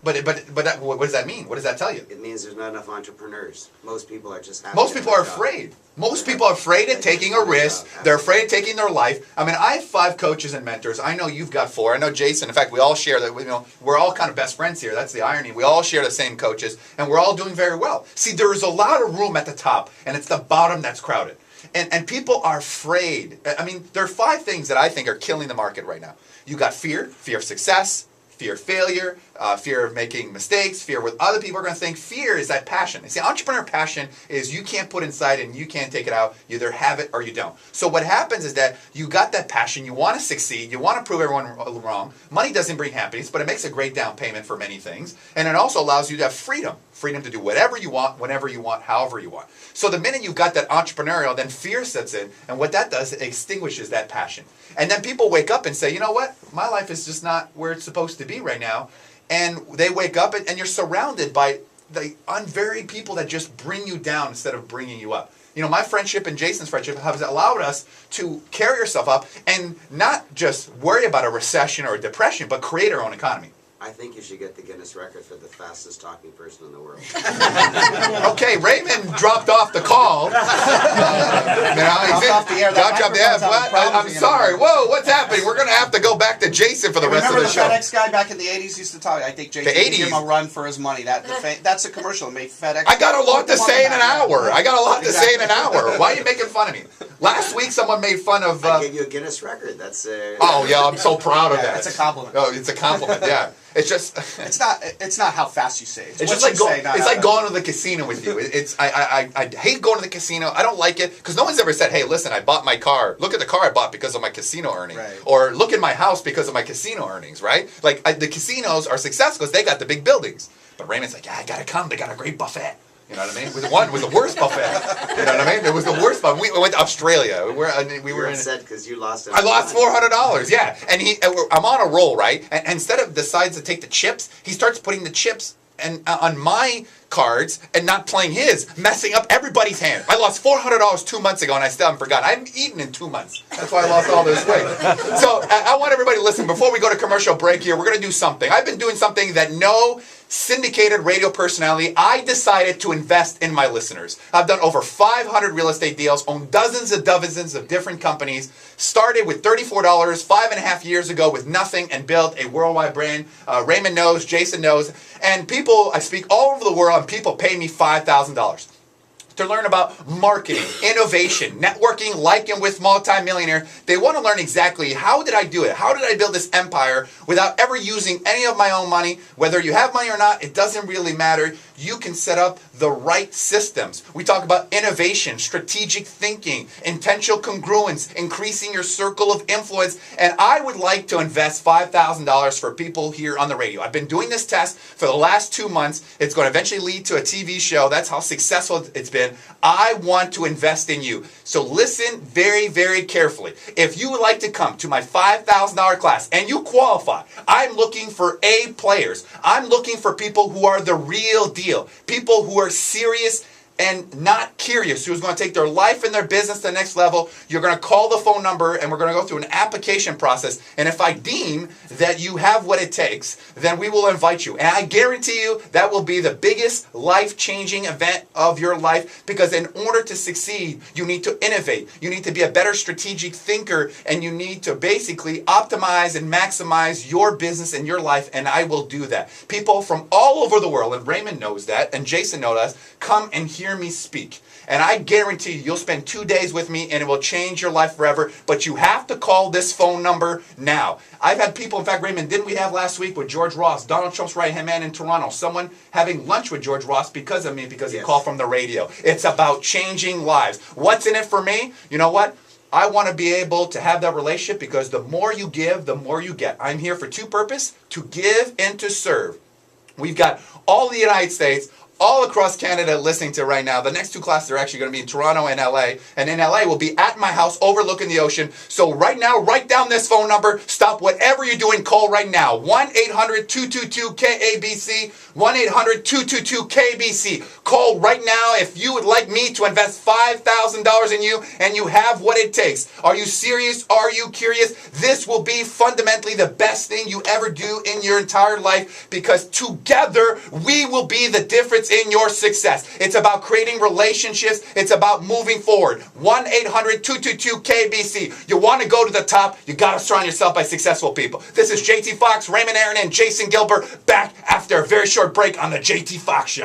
What does that mean? What does that tell you? It means there's not enough entrepreneurs. Most people are just happy. Most people are afraid. Most people are afraid of taking a risk. They're afraid of taking their life. I mean, I have 5 coaches and mentors. I know you've got 4. I know Jason. In fact, we all share that. We're all kind of best friends here. That's the irony. We all share the same coaches, and we're all doing very well. See, there is a lot of room at the top, and it's the bottom that's crowded. And people are afraid. I mean, there are 5 things that I think are killing the market right now. You got fear of success, fear of failure, fear of making mistakes, fear what other people are going to think. Fear is that passion. You see, entrepreneur passion is you can't put inside and you can't take it out. You either have it or you don't. So what happens is that you got that passion. You want to succeed. You want to prove everyone wrong. Money doesn't bring happiness, but it makes a great down payment for many things. And it also allows you to have freedom. Freedom to do whatever you want, whenever you want, however you want. So the minute you've got that entrepreneurial, then fear sets in. And what that does, it extinguishes that passion. And then people wake up and say, you know what? My life is just not where it's supposed to be right now. And they wake up and you're surrounded by the unvaried people that just bring you down instead of bringing you up. You know, my friendship and Jason's friendship has allowed us to carry ourselves up and not just worry about a recession or a depression, but create our own economy. I think you should get the Guinness record for the fastest talking person in the world. Okay, Raymond dropped off the call. I'm sorry. Whoa, what's happening? We're going to have to go back to Jason for the rest of the show. Remember the FedEx guy back in the 80s used to talk? I think Jason gave him a run for his money. That's a commercial that made FedEx. I got a lot to say in an hour. Say in an hour. Why are you making fun of me? Last week someone made fun of... I gave you a Guinness record. That's Oh, yeah, I'm so proud of that. It's a compliment. Oh, it's a compliment, yeah. It's just... It's not how fast you say it. It's just like going to the casino with you. I hate going to the casino. I don't like it because no one's ever said, hey, listen, I bought my car. Look at the car I bought because of my casino earnings. Right. Or look at my house because of my casino earnings, right? Like the casinos are successful because they got the big buildings. But Raymond's like, yeah, I got to come. They got a great buffet. You know what I mean? It was the worst buffet. You know what I mean? It was the worst buffet. We went to Australia. We were upset because you lost. I lost $400. Yeah, and I'm on a roll, right? And instead of decides to take the chips, he starts putting the chips on my cards and not playing his, messing up everybody's hand. I lost $400 2 months ago, and I still haven't forgotten. I haven't eaten in 2 months. That's why I lost all this weight. So I want everybody to listen. Before we go to commercial break here, we're going to do something. I've been doing something that no syndicated radio personality. I decided to invest in my listeners. I've done over 500 real estate deals, owned dozens of different companies, started with $34 5.5 years ago with nothing and built a worldwide brand. Raymond knows, Jason knows, and people, I speak all over the world, and people pay me $5,000 to learn about marketing, innovation, networking, like and with multimillionaires. They want to learn exactly how did I do it? How did I build this empire without ever using any of my own money? Whether you have money or not, it doesn't really matter. You can set up the right systems. We talk about innovation, strategic thinking, intentional congruence, increasing your circle of influence. And I would like to invest $5,000 for people here on the radio. I've been doing this test for the last 2 months. It's going to eventually lead to a TV show. That's how successful it's been. I want to invest in you. So listen very, very carefully. If you would like to come to my $5,000 class and you qualify, I'm looking for A players. I'm looking for people who are the real deal. People who are serious and not curious, who's going to take their life and their business to the next level. You're going to call the phone number and we're going to go through an application process. And if I deem that you have what it takes, then we will invite you. And I guarantee you that will be the biggest life-changing event of your life, because in order to succeed, you need to innovate. You need to be a better strategic thinker, and you need to basically optimize and maximize your business and your life, and I will do that. People from all over the world, and Raymond knows that, and Jason knows that, come and hear me speak. And I guarantee you'll spend 2 days with me and it will change your life forever. But you have to call this phone number now. I've had people, in fact, Raymond, didn't we have last week with George Ross, Donald Trump's right-hand man in Toronto, someone having lunch with George Ross because of me, because he called from the radio. It's about changing lives. What's in it for me? You know what? I want to be able to have that relationship, because the more you give, the more you get. I'm here for two purposes: to give and to serve. We've got all the United States, all across Canada listening to right now. The next 2 classes are actually going to be in Toronto and LA. And in LA, we'll be at my house overlooking the ocean. So right now, write down this phone number. Stop whatever you're doing. Call right now. 1-800-222-KABC. 1-800-222-KBC. Call right now if you would like me to invest $5,000 in you and you have what it takes. Are you serious? Are you curious? This will be fundamentally the best thing you ever do in your entire life, because together we will be the difference in your success. It's about creating relationships. It's about moving forward. 1-800-222-KBC. You want to go to the top, you got to surround yourself by successful people. This is JT Foxx, Raymond Aaron, and Jason Gilbert, back after a very short break on the JT Foxx Show.